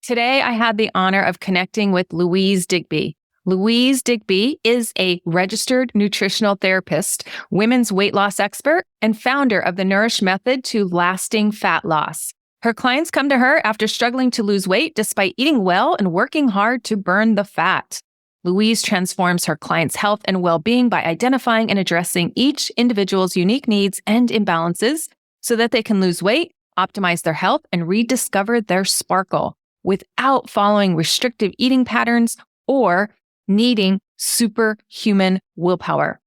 Today, I had the honor of connecting with Louise Digby. Louise Digby is a registered nutritional therapist, women's weight loss expert, and founder of the Nourish Method to lasting fat loss. Her clients come to her after struggling to lose weight despite eating well and working hard to burn the fat. Louise transforms her clients' health and well-being by identifying and addressing each individual's unique needs and imbalances so that they can lose weight, optimize their health, and rediscover their sparkle without following restrictive eating patterns or needing superhuman willpower.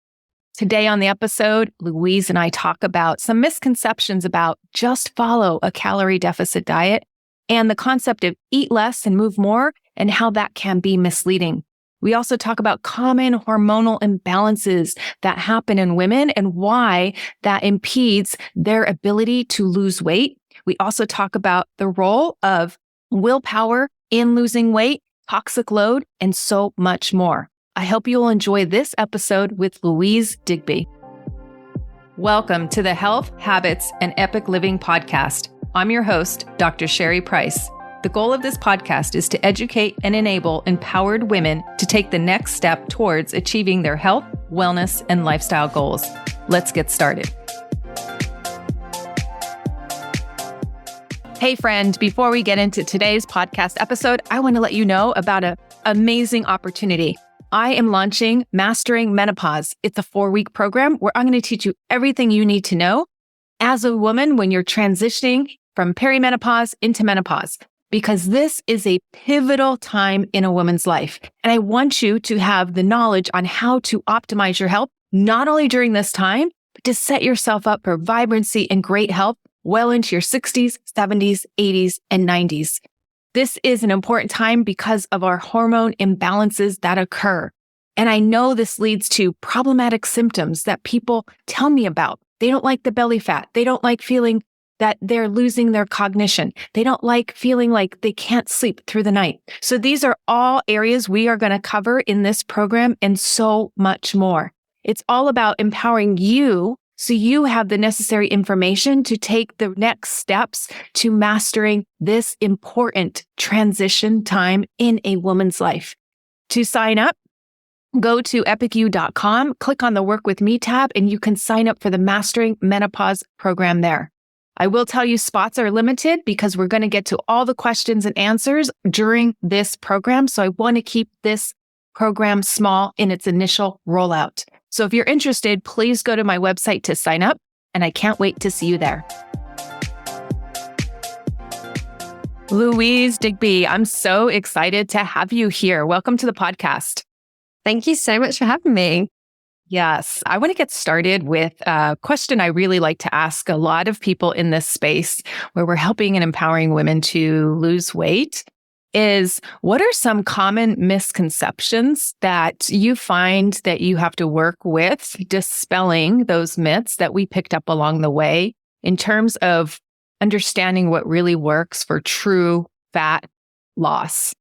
Today on the episode, Louise and I talk about some misconceptions about just follow a calorie deficit diet and the concept of eat less and move more and how that can be misleading. We also talk about common hormonal imbalances that happen in women and why that impedes their ability to lose weight. We also talk about the role of willpower in losing weight, toxic load, and so much more. I hope you'll enjoy this episode with Louise Digby. Welcome to the Health, Habits, and Epic Living podcast. I'm your host, Dr. Sherry Price. The goal of this podcast is to educate and enable empowered women to take the next step towards achieving their health, wellness, and lifestyle goals. Let's get started. Hey friend, before we get into today's podcast episode, I want to let you know about an amazing opportunity. I am launching Mastering Menopause. It's a 4-week program where I'm going to teach you everything you need to know as a woman when you're transitioning from perimenopause into menopause, because this is a pivotal time in a woman's life. And I want you to have the knowledge on how to optimize your health, not only during this time, but to set yourself up for vibrancy and great health well into your 60s, 70s, 80s, and 90s. This is an important time because of our hormone imbalances that occur. And I know this leads to problematic symptoms that people tell me about. They don't like the belly fat. They don't like feeling that they're losing their cognition. They don't like feeling like they can't sleep through the night. So these are all areas we are going to cover in this program and so much more. It's all about empowering you so you have the necessary information to take the next steps to mastering this important transition time in a woman's life. To sign up, go to epicu.com, click on the Work With Me tab, and you can sign up for the Mastering Menopause program there. I will tell you spots are limited because we're going to get to all the questions and answers during this program. So I want to keep this program small in its initial rollout. So if you're interested, please go to my website to sign up, and I can't wait to see you there. Louise Digby, I'm so excited to have you here. Welcome to the podcast. Thank you so much for having me. Yes, I want to get started with a question I really like to ask a lot of people in this space where we're helping and empowering women to lose weight is, what are some common misconceptions that you find that you have to work with dispelling those myths that we picked up along the way in terms of understanding what really works for true fat loss?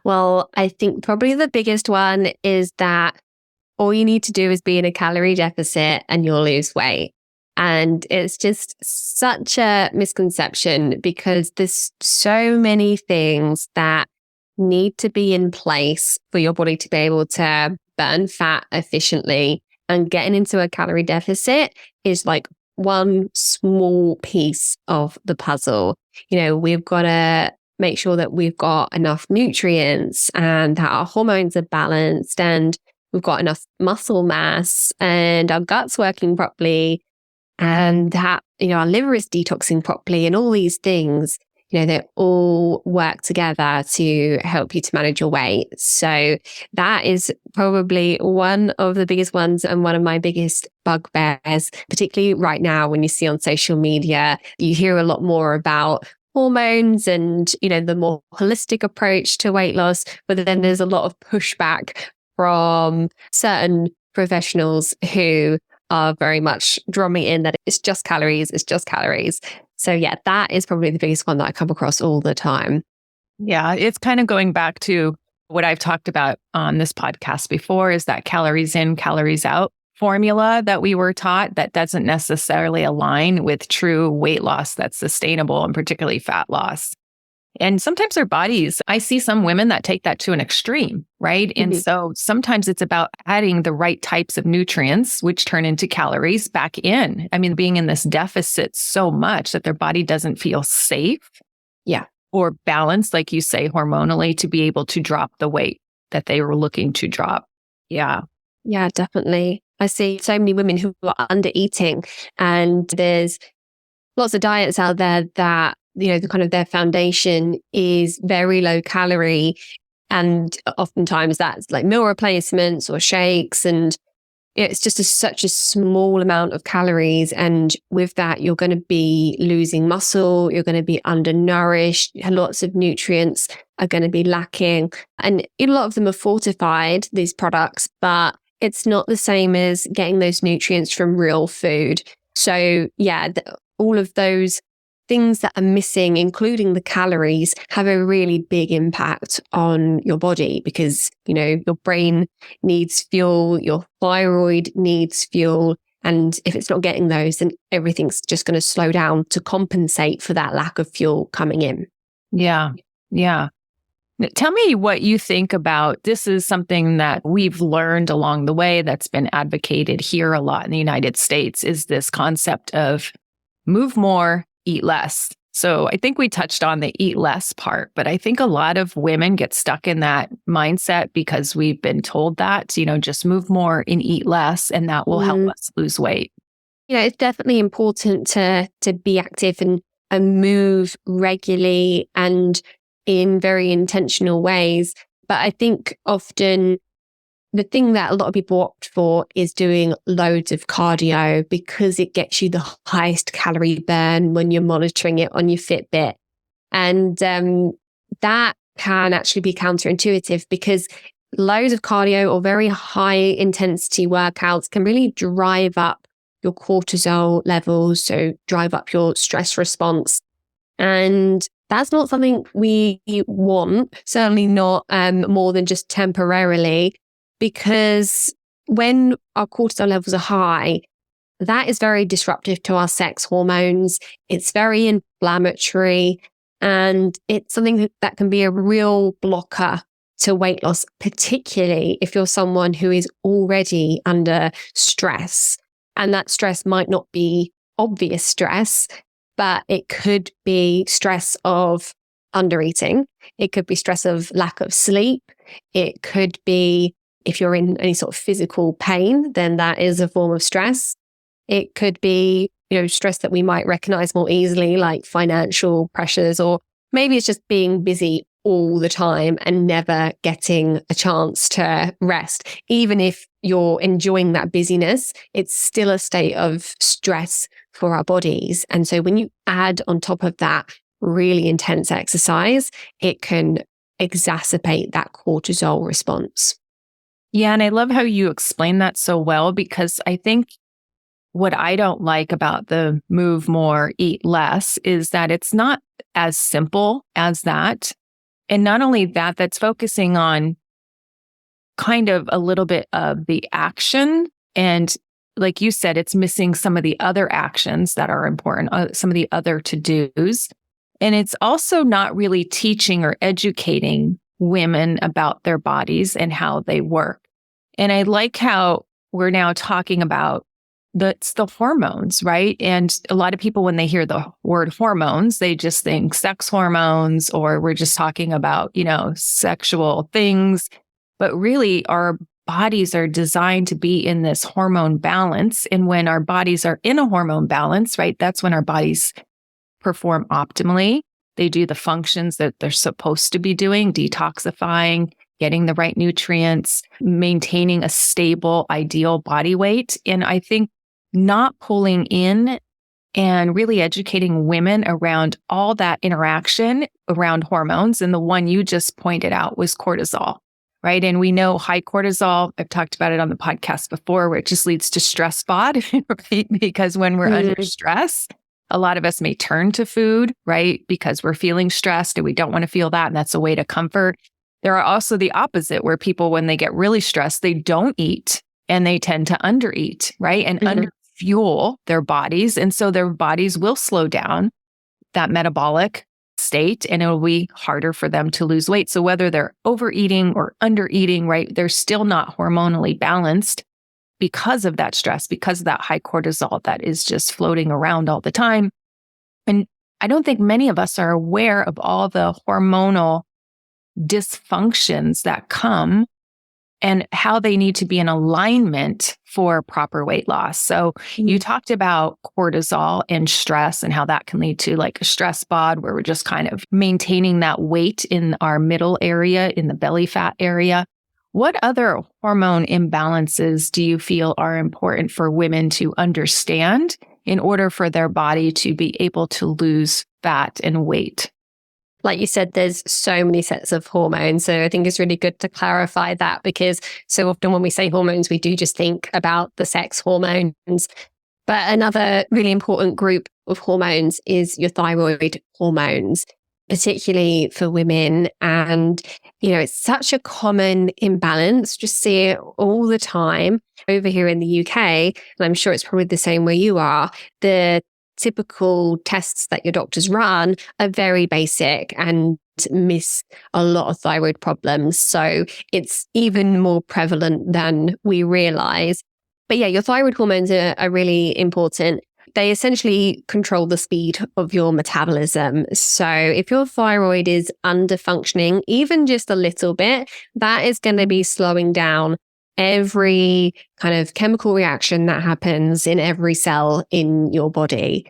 Well, I think probably the biggest one is that all you need to do is be in a calorie deficit and you'll lose weight. And it's just such a misconception because there's so many things that need to be in place for your body to be able to burn fat efficiently. And getting into a calorie deficit is like one small piece of the puzzle. We've got to make sure that we've got enough nutrients and that our hormones are balanced and we've got enough muscle mass and our gut's working properly and that, our liver is detoxing properly and all these things, they all work together to help you to manage your weight. So that is probably one of the biggest ones and one of my biggest bugbears, particularly right now when you see on social media, you hear a lot more about hormones and, the more holistic approach to weight loss, but then there's a lot of pushback from certain professionals who are very much drumming in that it's just calories, it's just calories. So yeah, that is probably the biggest one that I come across all the time. Yeah, it's kind of going back to what I've talked about on this podcast before, is that calories in, calories out formula that we were taught that doesn't necessarily align with true weight loss that's sustainable and particularly fat loss. And sometimes our bodies, I see some women that take that to an extreme, right? And so sometimes it's about adding the right types of nutrients, which turn into calories back in. I mean, being in this deficit so much that their body doesn't feel safe. Yeah. Or balanced, like you say, hormonally, to be able to drop the weight that they were looking to drop. Yeah. Yeah, definitely. I see so many women who are under eating, and there's lots of diets out there that, the kind of their foundation is very low calorie. And oftentimes that's like meal replacements or shakes. And it's just such a small amount of calories. And with that, you're going to be losing muscle. You're going to be undernourished. Lots of nutrients are going to be lacking. And a lot of them are fortified, these products, but it's not the same as getting those nutrients from real food. So yeah, all of those things that are missing, including the calories, have a really big impact on your body because, your brain needs fuel, your thyroid needs fuel. And if it's not getting those, then everything's just going to slow down to compensate for that lack of fuel coming in. Yeah. Yeah. Tell me what you think about, this is something that we've learned along the way that's been advocated here a lot in the United States, is this concept of move more, eat less. So I think we touched on the eat less part, but I think a lot of women get stuck in that mindset because we've been told that, just move more and eat less, and that will help us lose weight. It's definitely important to be active and move regularly and in very intentional ways. But I think often the thing that a lot of people opt for is doing loads of cardio because it gets you the highest calorie burn when you're monitoring it on your Fitbit. And that can actually be counterintuitive because loads of cardio or very high intensity workouts can really drive up your cortisol levels, so drive up your stress response. And that's not something we want, certainly not more than just temporarily. Because when our cortisol levels are high, that is very disruptive to our sex hormones. It's very inflammatory, and it's something that can be a real blocker to weight loss, particularly if you're someone who is already under stress. And that stress might not be obvious stress, but it could be stress of undereating. It could be stress of lack of sleep. It could be, if you're in any sort of physical pain, then that is a form of stress. It could be, stress that we might recognize more easily, like financial pressures, or maybe it's just being busy all the time and never getting a chance to rest. Even if you're enjoying that busyness, it's still a state of stress for our bodies. And so when you add on top of that really intense exercise, it can exacerbate that cortisol response. Yeah. And I love how you explain that so well, because I think what I don't like about the move more, eat less is that it's not as simple as that. And not only that, that's focusing on kind of a little bit of the action. And like you said, it's missing some of the other actions that are important, some of the other to-dos. And it's also not really teaching or educating women about their bodies and how they work. And I like how we're now talking about the hormones, right? And a lot of people, when they hear the word hormones, they just think sex hormones, or we're just talking about, sexual things. But really, our bodies are designed to be in this hormone balance. And when our bodies are in a hormone balance, right, that's when our bodies perform optimally. They do the functions that they're supposed to be doing, detoxifying, getting the right nutrients, maintaining a stable, ideal body weight. And I think not pulling in and really educating women around all that interaction around hormones. And the one you just pointed out was cortisol, right? And we know high cortisol, I've talked about it on the podcast before, where it just leads to stress bod, right? Because when we're under stress, a lot of us may turn to food, right? Because we're feeling stressed and we don't want to feel that. And that's a way to comfort. There are also the opposite, where people, when they get really stressed, they don't eat and they tend to undereat, right? And underfuel their bodies. And so their bodies will slow down that metabolic state and it'll be harder for them to lose weight. So whether they're overeating or undereating, right, they're still not hormonally balanced because of that stress, because of that high cortisol that is just floating around all the time. And I don't think many of us are aware of all the hormonal dysfunctions that come and how they need to be in alignment for proper weight loss. So you talked about cortisol and stress and how that can lead to like a stress bod where we're just kind of maintaining that weight in our middle area, in the belly fat area. What other hormone imbalances do you feel are important for women to understand in order for their body to be able to lose fat and weight? Like you said, there's so many sets of hormones. So I think it's really good to clarify that, because so often when we say hormones, we do just think about the sex hormones. But another really important group of hormones is your thyroid hormones, particularly for women. And, it's such a common imbalance. Just see it all the time over here in the UK. And I'm sure it's probably the same where you are. The typical tests that your doctors run are very basic and miss a lot of thyroid problems. So it's even more prevalent than we realize. But yeah, your thyroid hormones are really important. They essentially control the speed of your metabolism. So if your thyroid is under functioning, even just a little bit, that is going to be slowing down every kind of chemical reaction that happens in every cell in your body.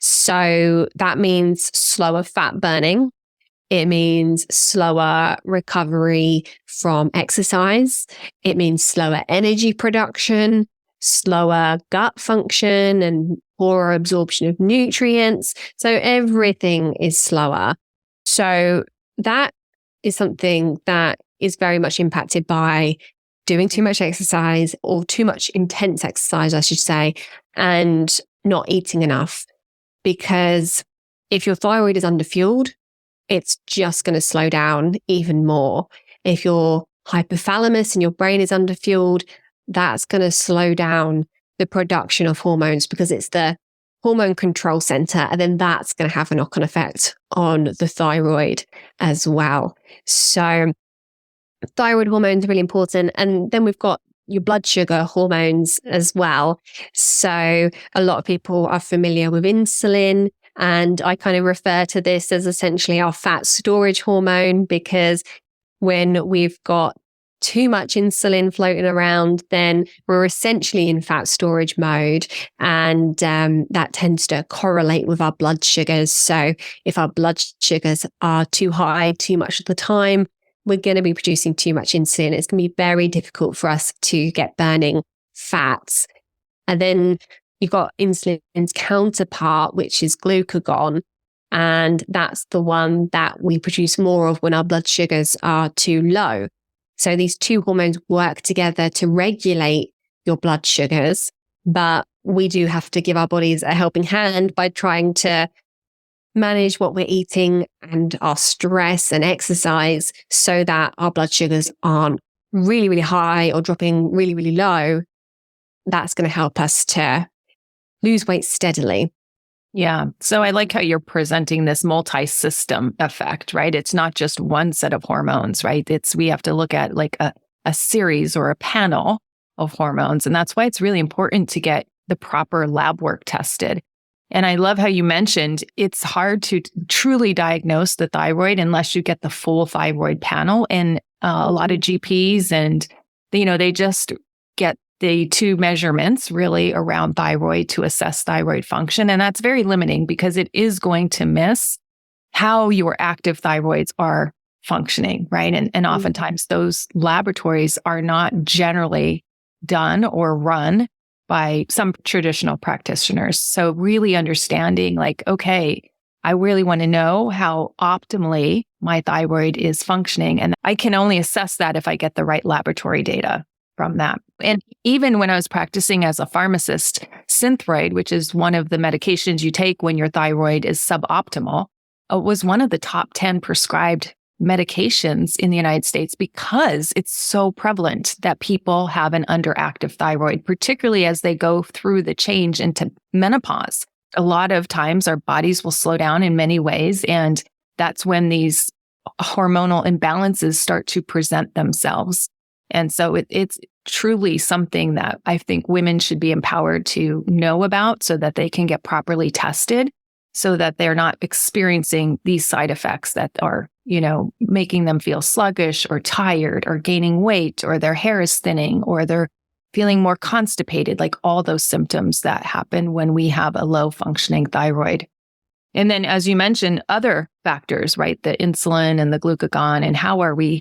So that means slower fat burning. It means slower recovery from exercise. It means slower energy production, slower gut function, and poorer absorption of nutrients. So everything is slower. So that is something that is very much impacted by doing too much exercise, or too much intense exercise, I should say, and not eating enough. Because if your thyroid is underfueled, it's just going to slow down even more. If your hypothalamus and your brain is underfueled, that's going to slow down the production of hormones, because it's the hormone control center. And then that's going to have a knock-on effect on the thyroid as well. So thyroid hormones are really important. And then we've got your blood sugar hormones as well. So a lot of people are familiar with insulin, and I kind of refer to this as essentially our fat storage hormone, because when we've got too much insulin floating around, then we're essentially in fat storage mode. And that tends to correlate with our blood sugars. So if our blood sugars are too high too much of the time, we're going to be producing too much insulin. It's going to be very difficult for us to get burning fats. And then you've got insulin's counterpart, which is glucagon. And that's the one that we produce more of when our blood sugars are too low. So these two hormones work together to regulate your blood sugars, but we do have to give our bodies a helping hand by trying to manage what we're eating and our stress and exercise so that our blood sugars aren't really, really high or dropping really, really low. That's going to help us to lose weight steadily. Yeah. So I like how you're presenting this multi-system effect, right? It's not just one set of hormones, right? We have to look at like a series or a panel of hormones. And that's why it's really important to get the proper lab work tested. And I love how you mentioned it's hard to truly diagnose the thyroid unless you get the full thyroid panel. And a lot of GPs and, they just get the two measurements really around thyroid to assess thyroid function. And that's very limiting because it is going to miss how your active thyroids are functioning, right? And oftentimes those laboratories are not generally done or run by some traditional practitioners. So really understanding like, okay, I really want to know how optimally my thyroid is functioning. And I can only assess that if I get the right laboratory data from that. And even when I was practicing as a pharmacist, Synthroid, which is one of the medications you take when your thyroid is suboptimal, was one of the top 10 prescribed medications in the United States because it's so prevalent that people have an underactive thyroid, particularly as they go through the change into menopause. A lot of times our bodies will slow down in many ways, and that's when these hormonal imbalances start to present themselves. And so it's truly something that I think women should be empowered to know about so that they can get properly tested, so that they're not experiencing these side effects that are, making them feel sluggish or tired or gaining weight, or their hair is thinning, or they're feeling more constipated, like all those symptoms that happen when we have a low functioning thyroid. And then, as you mentioned, other factors, right? The insulin and the glucagon, and how are we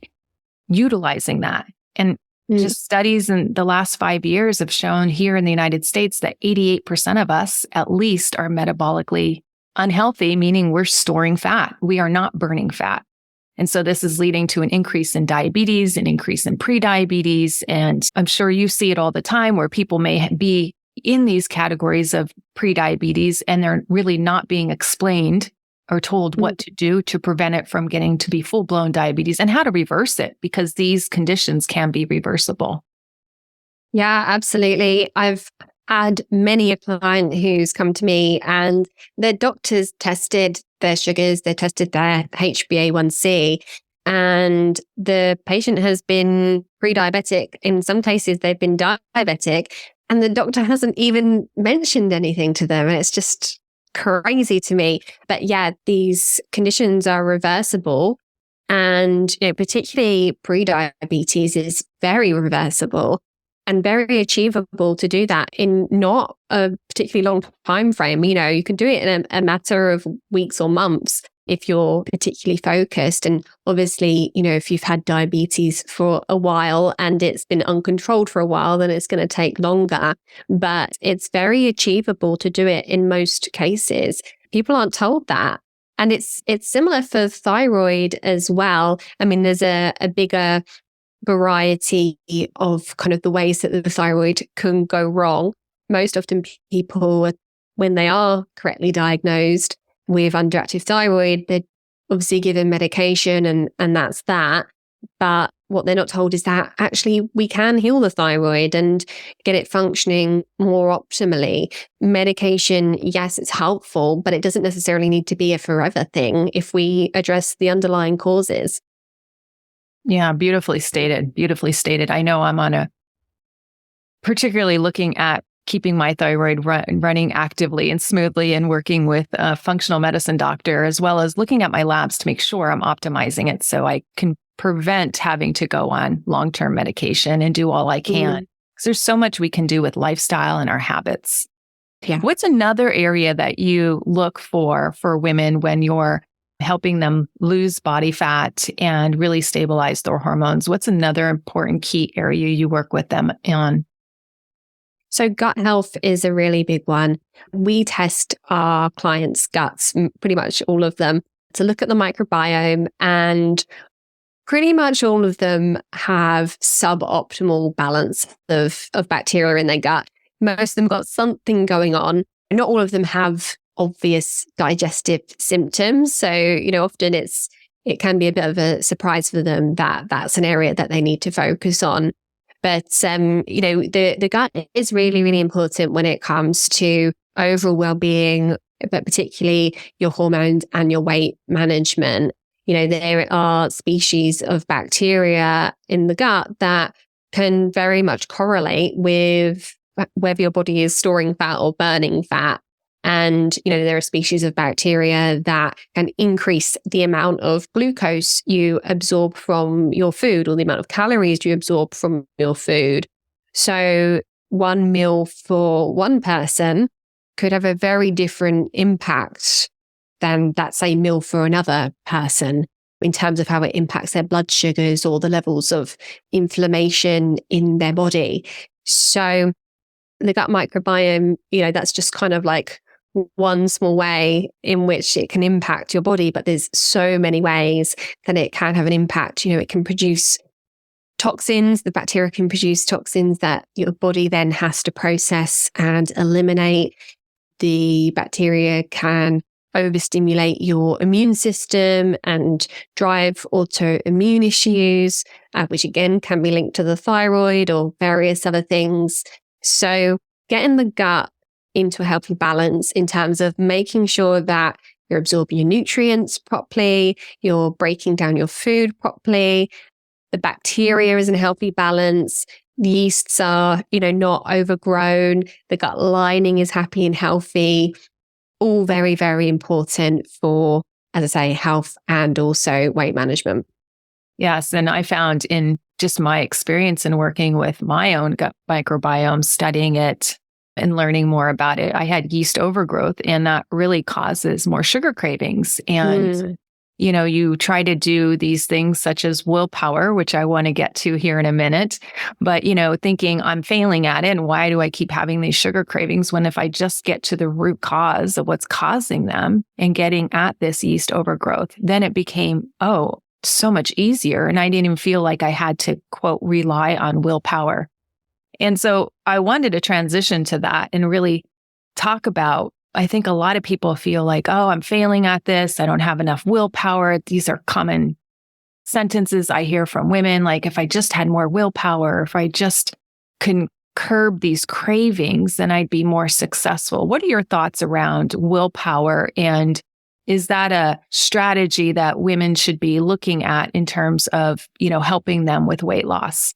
utilizing that? And just studies in the last 5 years have shown here in the United States that 88% of us at least are metabolically unhealthy, meaning we're storing fat. We are not burning fat. And so this is leading to an increase in diabetes, an increase in prediabetes. And I'm sure you see it all the time where people may be in these categories of prediabetes and they're really not being explained or told what to do to prevent it from getting to be full-blown diabetes, and how to reverse it, because these conditions can be reversible. Yeah, absolutely. I've had many a client who's come to me and their doctors tested their sugars, they tested their HbA1c, and the patient has been pre-diabetic. In some cases, they've been diabetic, and the doctor hasn't even mentioned anything to them. And it's just crazy to me. But yeah, these conditions are reversible, and particularly pre-diabetes is very reversible and very achievable to do that in not a particularly long time frame. You can do it in a matter of weeks or months if you're particularly focused. And obviously, if you've had diabetes for a while and it's been uncontrolled for a while, then it's going to take longer. But it's very achievable to do it in most cases. People aren't told that. And it's similar for thyroid as well. I mean, there's a bigger variety of kind of the ways that the thyroid can go wrong. Most often people, when they are correctly diagnosed with underactive thyroid, they're obviously given medication and that's that. But what they're not told is that actually we can heal the thyroid and get it functioning more optimally. Medication, yes, it's helpful, but it doesn't necessarily need to be a forever thing if we address the underlying causes. Yeah, beautifully stated. Beautifully stated. I know I'm particularly looking at keeping my thyroid running actively and smoothly, and working with a functional medicine doctor, as well as looking at my labs to make sure I'm optimizing it so I can prevent having to go on long-term medication and do all I can. Because there's so much we can do with lifestyle and our habits. Yeah. What's another area that you look for women when you're helping them lose body fat and really stabilize their hormones? What's another important key area you work with them on? So gut health is a really big one. We test our clients' guts, pretty much all of them, to look at the microbiome, and pretty much all of them have suboptimal balance of bacteria in their gut. Most of them got something going on. Not all of them have obvious digestive symptoms. So, often it can be a bit of a surprise for them that that's an area that they need to focus on. But, the gut is really, really important when it comes to overall well-being, but particularly your hormones and your weight management. There are species of bacteria in the gut that can very much correlate with whether your body is storing fat or burning fat. And, there are species of bacteria that can increase the amount of glucose you absorb from your food, or the amount of calories you absorb from your food. So one meal for one person could have a very different impact than that same meal for another person, in terms of how it impacts their blood sugars or the levels of inflammation in their body. So the gut microbiome, that's just kind of like one small way in which it can impact your body, but there's so many ways that it can have an impact. It can produce toxins. The bacteria can produce toxins that your body then has to process and eliminate. The bacteria can overstimulate your immune system and drive autoimmune issues, which again can be linked to the thyroid or various other things. So getting the gut into a healthy balance in terms of making sure that you're absorbing your nutrients properly, you're breaking down your food properly, the bacteria is in a healthy balance, the yeasts are, not overgrown, the gut lining is happy and healthy. All very, very important for, as I say, health and also weight management. Yes. And I found in just my experience in working with my own gut microbiome, studying it and learning more about it, I had yeast overgrowth, and that really causes more sugar cravings. And, you try to do these things such as willpower, which I want to get to here in a minute, but, thinking I'm failing at it. And why do I keep having these sugar cravings when if I just get to the root cause of what's causing them and getting at this yeast overgrowth, then it became, so much easier. And I didn't even feel like I had to, quote, rely on willpower. And so I wanted to transition to that and really talk about, I think a lot of people feel like, I'm failing at this. I don't have enough willpower. These are common sentences I hear from women. Like, if I just had more willpower, if I just can curb these cravings, then I'd be more successful. What are your thoughts around willpower? And is that a strategy that women should be looking at in terms of, helping them with weight loss?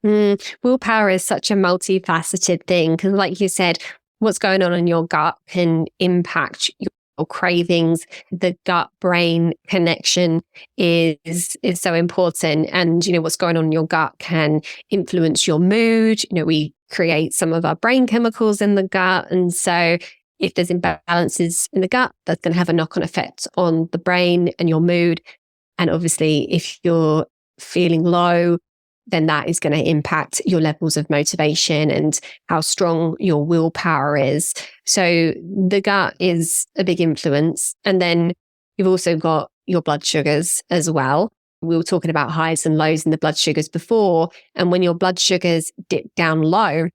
Willpower is such a multifaceted thing because, like you said, what's going on in your gut can impact your cravings. The gut-brain connection is so important, and what's going on in your gut can influence your mood. We create some of our brain chemicals in the gut, and so if there's imbalances in the gut, that's going to have a knock-on effect on the brain and your mood. And obviously, if you're feeling low, then that is going to impact your levels of motivation and how strong your willpower is. So the gut is a big influence. And then you've also got your blood sugars as well. We were talking about highs and lows in the blood sugars before. And when your blood sugars dip down low,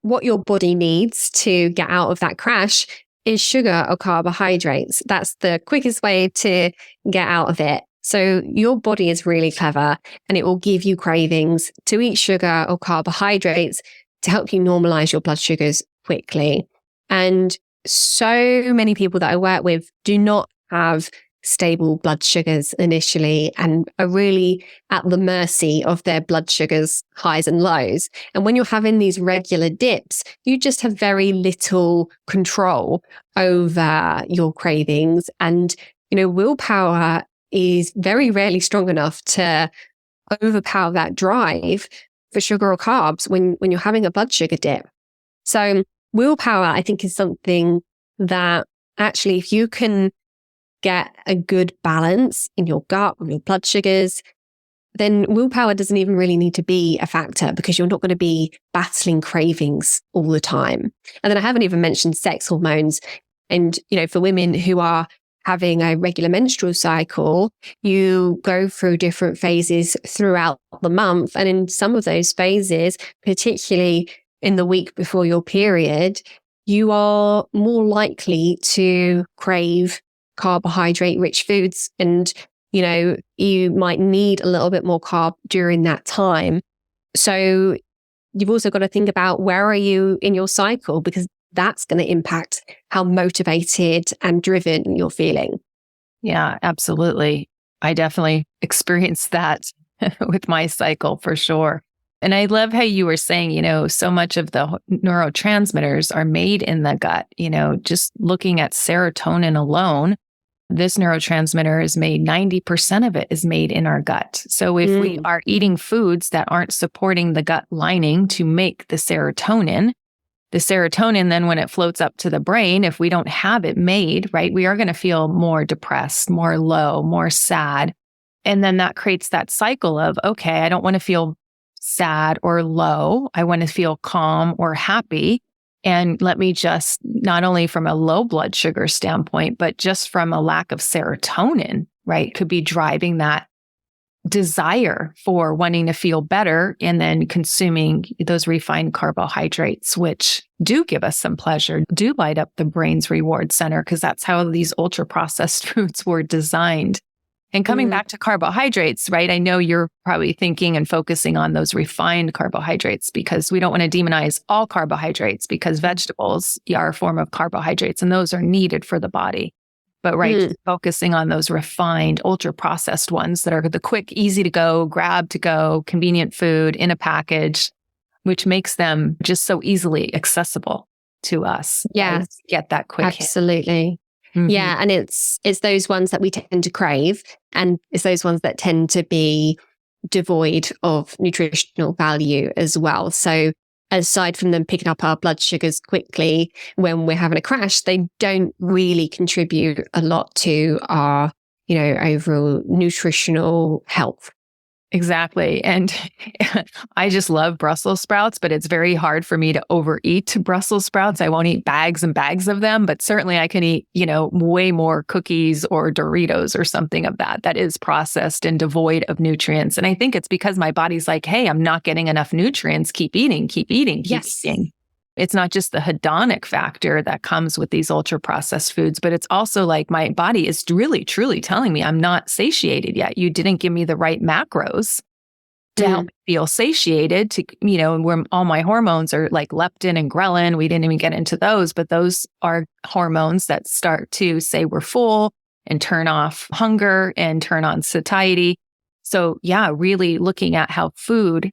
what your body needs to get out of that crash is sugar or carbohydrates. That's the quickest way to get out of it. So your body is really clever, and it will give you cravings to eat sugar or carbohydrates to help you normalize your blood sugars quickly. And so many people that I work with do not have stable blood sugars initially and are really at the mercy of their blood sugars highs and lows. And when you're having these regular dips, you just have very little control over your cravings. And, willpower is very rarely strong enough to overpower that drive for sugar or carbs when you're having a blood sugar dip. So willpower, I think, is something that actually, if you can get a good balance in your gut with your blood sugars, then willpower doesn't even really need to be a factor because you're not going to be battling cravings all the time. And then I haven't even mentioned sex hormones. And, for women who are having a regular menstrual cycle, you go through different phases throughout the month. And in some of those phases, particularly in the week before your period, you are more likely to crave carbohydrate-rich foods. And, you might need a little bit more carb during that time. So you've also got to think about where are you in your cycle, because that's going to impact how motivated and driven you're feeling. Yeah, absolutely. I definitely experienced that with my cycle for sure. And I love how you were saying, so much of the neurotransmitters are made in the gut. Just looking at serotonin alone, this neurotransmitter is made, 90% of it is made in our gut. So if we are eating foods that aren't supporting the gut lining to make the serotonin then when it floats up to the brain, if we don't have it made, right, we are going to feel more depressed, more low, more sad. And then that creates that cycle of, okay, I don't want to feel sad or low. I want to feel calm or happy. And let me just, not only from a low blood sugar standpoint, but just from a lack of serotonin, right, could be driving that desire for wanting to feel better and then consuming those refined carbohydrates, which do give us some pleasure, do light up the brain's reward center, because that's how these ultra processed foods were designed. And coming back to carbohydrates, right? I know you're probably thinking and focusing on those refined carbohydrates because we don't want to demonize all carbohydrates, because vegetables are a form of carbohydrates and those are needed for the body. But just focusing on those refined, ultra processed ones that are the quick, easy to go, grab to go, convenient food in a package, which makes them just so easily accessible to us. Yeah. Right? Get that quick hit. Absolutely. Yeah. And it's those ones that we tend to crave, and it's those ones that tend to be devoid of nutritional value as well. So aside from them picking up our blood sugars quickly when we're having a crash, they don't really contribute a lot to our, overall nutritional health. Exactly. And I just love Brussels sprouts, but it's very hard for me to overeat Brussels sprouts. I won't eat bags and bags of them, but certainly I can eat, way more cookies or Doritos or something of that is processed and devoid of nutrients. And I think it's because my body's like, hey, I'm not getting enough nutrients. Keep eating, keep eating, keep eating. It's not just the hedonic factor that comes with these ultra processed foods, but it's also like my body is really, truly telling me I'm not satiated yet. You didn't give me the right macros to help me feel satiated and where all my hormones are like leptin and ghrelin. We didn't even get into those, but those are hormones that start to say we're full and turn off hunger and turn on satiety. So really looking at how food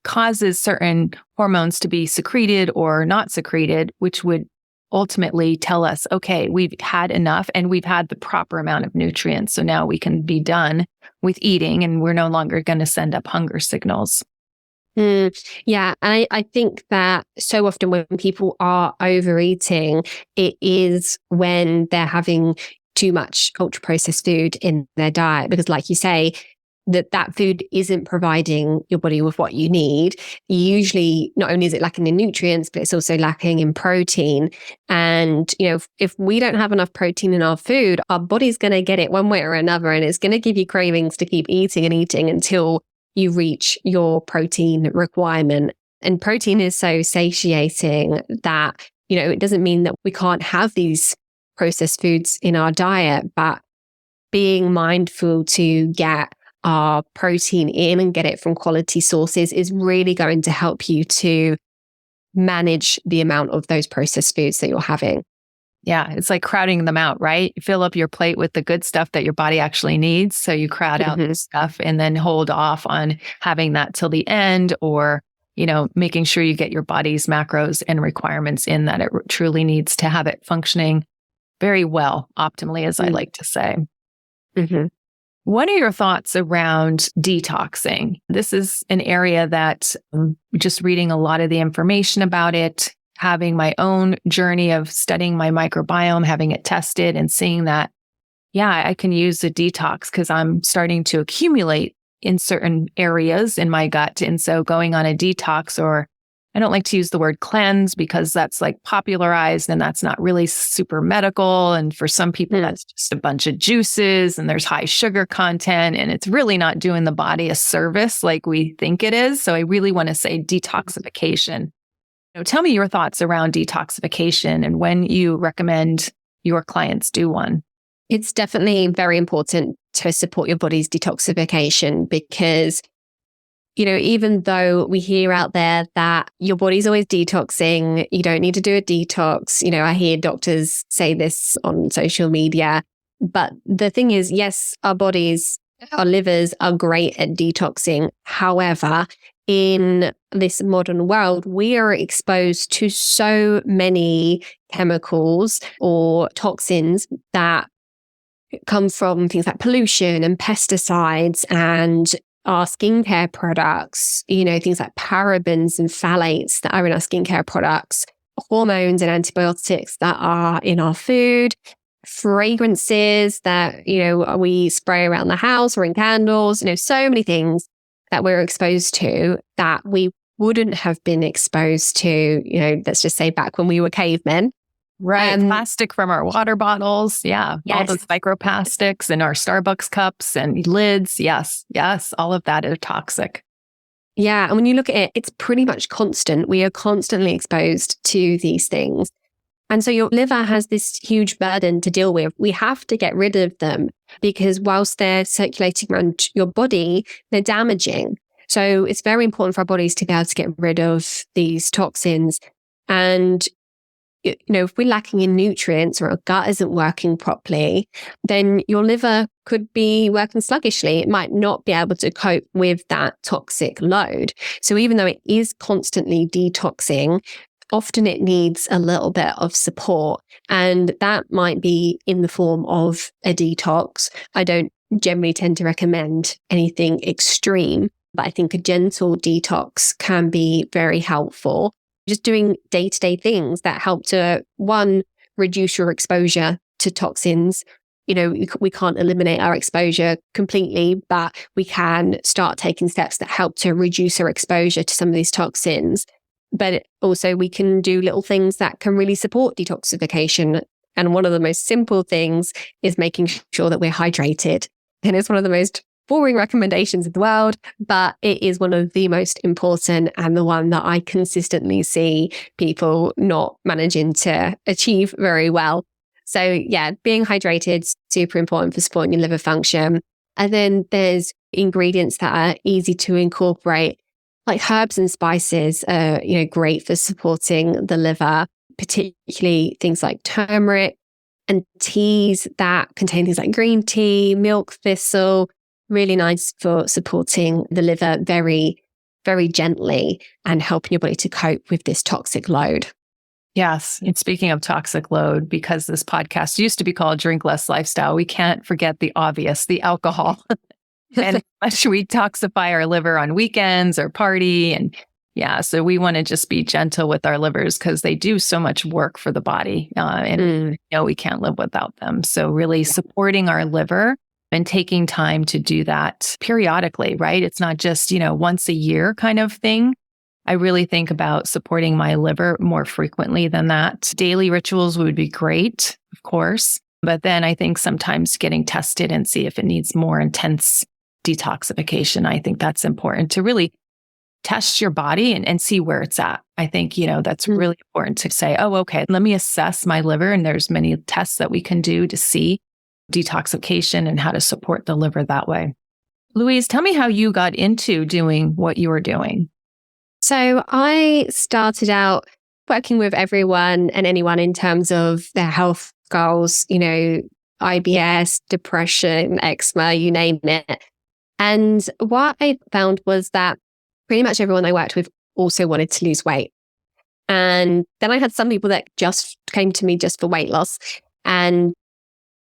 causes certain hormones to be secreted or not secreted, which would ultimately tell us, okay, we've had enough and we've had the proper amount of nutrients. So now we can be done with eating and we're no longer going to send up hunger signals. Yeah. And I think that so often when people are overeating, it is when they're having too much ultra processed food in their diet, because like you say, that food isn't providing your body with what you need. Usually, not only is it lacking in nutrients, but it's also lacking in protein. And, if we don't have enough protein in our food, our body's going to get it one way or another. And it's going to give you cravings to keep eating and eating until you reach your protein requirement. And protein is so satiating that, it doesn't mean that we can't have these processed foods in our diet, but being mindful to get our protein in and get it from quality sources is really going to help you to manage the amount of those processed foods that you're having. Yeah, it's like crowding them out, right? You fill up your plate with the good stuff that your body actually needs. So you crowd out the stuff and then hold off on having that till the end, or, making sure you get your body's macros and requirements in that it truly needs to have it functioning very well, optimally, as I like to say. What are your thoughts around detoxing? This is an area that just reading a lot of the information about it, having my own journey of studying my microbiome, having it tested and seeing that, I can use a detox because I'm starting to accumulate in certain areas in my gut. And so going on a detox, or I don't like to use the word cleanse because that's like popularized and that's not really super medical. And for some people, that's just a bunch of juices and there's high sugar content and it's really not doing the body a service like we think it is. So I really want to say detoxification. Tell me your thoughts around detoxification and when you recommend your clients do one. It's definitely very important to support your body's detoxification because even though we hear out there that your body's always detoxing, you don't need to do a detox. I hear doctors say this on social media. But the thing is, yes, our bodies, our livers are great at detoxing. However, in this modern world, we are exposed to so many chemicals or toxins that come from things like pollution and pesticides and our skincare products, things like parabens and phthalates that are in our skincare products, hormones and antibiotics that are in our food, fragrances that, we spray around the house or in candles, so many things that we're exposed to that we wouldn't have been exposed to, let's just say back when we were cavemen. Right. Plastic from our water bottles. Yeah. Yes. All those microplastics in our Starbucks cups and lids. Yes. Yes. All of that are toxic. Yeah. And when you look at it, it's pretty much constant. We are constantly exposed to these things. And so your liver has this huge burden to deal with. We have to get rid of them because whilst they're circulating around your body, they're damaging. So it's very important for our bodies to be able to get rid of these toxins. And if we're lacking in nutrients or our gut isn't working properly, then your liver could be working sluggishly. It might not be able to cope with that toxic load. So even though it is constantly detoxing, often it needs a little bit of support. And that might be in the form of a detox. I don't generally tend to recommend anything extreme, but I think a gentle detox can be very helpful. Just doing day-to-day things that help to, one, reduce your exposure to toxins. We can't eliminate our exposure completely, but we can start taking steps that help to reduce our exposure to some of these toxins. But also we can do little things that can really support detoxification. And one of the most simple things is making sure that we're hydrated. And it's one of the most boring recommendations in the world, but it is one of the most important and the one that I consistently see people not managing to achieve very well. So yeah, being hydrated is super important for supporting your liver function. And then there's ingredients that are easy to incorporate, like herbs and spices are, great for supporting the liver, particularly things like turmeric and teas that contain things like green tea, milk thistle. Really nice for supporting the liver very, very gently and helping your body to cope with this toxic load. Yes. And speaking of toxic load, because this podcast used to be called Drink Less Lifestyle, we can't forget the obvious, the alcohol. And much we detoxify our liver on weekends or party. And so we want to just be gentle with our livers because they do so much work for the body. And we can't live without them. So really supporting our liver and taking time to do that periodically, right? It's not just, once a year kind of thing. I really think about supporting my liver more frequently than that. Daily rituals would be great, of course. But then I think sometimes getting tested and see if it needs more intense detoxification. I think that's important to really test your body and see where it's at. I think, that's really important to say, oh, okay, let me assess my liver. And there's many tests that we can do to see detoxification and how to support the liver that way. Louise, tell me how you got into doing what you were doing. So I started out working with everyone and anyone in terms of their health goals, IBS, depression, eczema, you name it. And what I found was that pretty much everyone I worked with also wanted to lose weight. And then I had some people that just came to me just for weight loss. And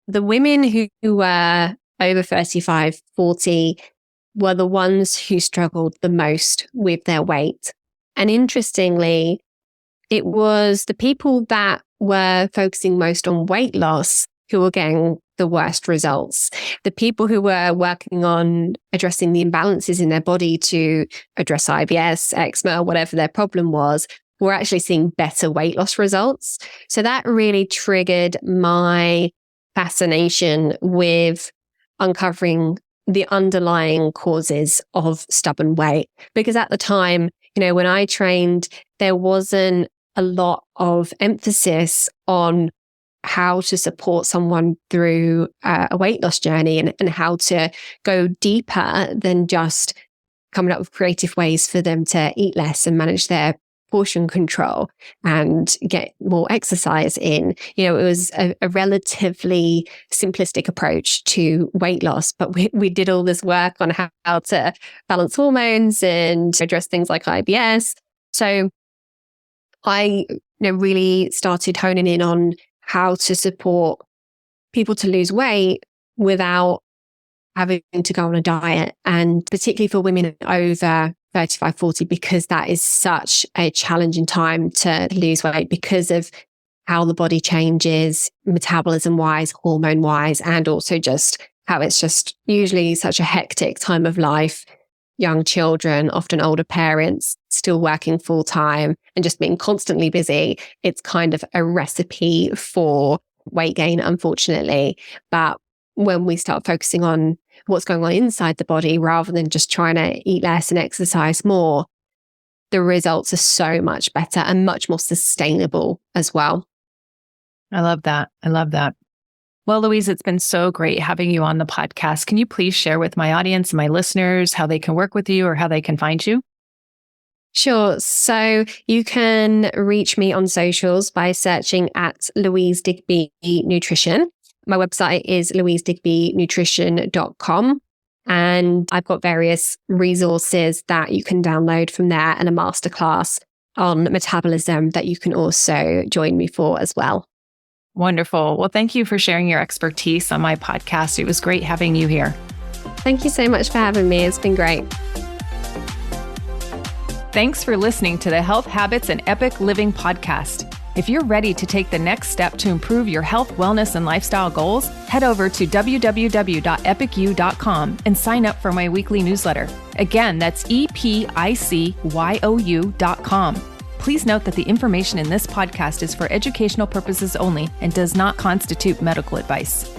the women who were over 35, 40 were the ones who struggled the most with their weight. And interestingly, it was the people that were focusing most on weight loss who were getting the worst results. The people who were working on addressing the imbalances in their body to address IBS, eczema, whatever their problem was, were actually seeing better weight loss results. So that really triggered my fascination with uncovering the underlying causes of stubborn weight. Because at the time, when I trained, there wasn't a lot of emphasis on how to support someone through a weight loss journey and how to go deeper than just coming up with creative ways for them to eat less and manage their portion control and get more exercise in. It was a relatively simplistic approach to weight loss, but we did all this work on how to balance hormones and address things like IBS. So I really started honing in on how to support people to lose weight without having to go on a diet, and particularly for women over 35, 40, because that is such a challenging time to lose weight because of how the body changes metabolism wise, hormone wise, and also just how it's just usually such a hectic time of life. Young children, often older parents, still working full time and just being constantly busy. It's kind of a recipe for weight gain, unfortunately. But when we start focusing on what's going on inside the body rather than just trying to eat less and exercise more, the results are so much better and much more sustainable as well. I love that. I love that. Well, Louise, it's been so great having you on the podcast. Can you please share with my audience and my listeners how they can work with you or how they can find you? Sure. So you can reach me on socials by searching at Louise Digby Nutrition. My website is louisedigbynutrition.com. And I've got various resources that you can download from there and a masterclass on metabolism that you can also join me for as well. Wonderful. Well, thank you for sharing your expertise on my podcast. It was great having you here. Thank you so much for having me. It's been great. Thanks for listening to the Health Habits and Epic Living podcast. If you're ready to take the next step to improve your health, wellness, and lifestyle goals, head over to www.epicu.com and sign up for my weekly newsletter. Again, that's EPICYOU.com. Please note that the information in this podcast is for educational purposes only and does not constitute medical advice.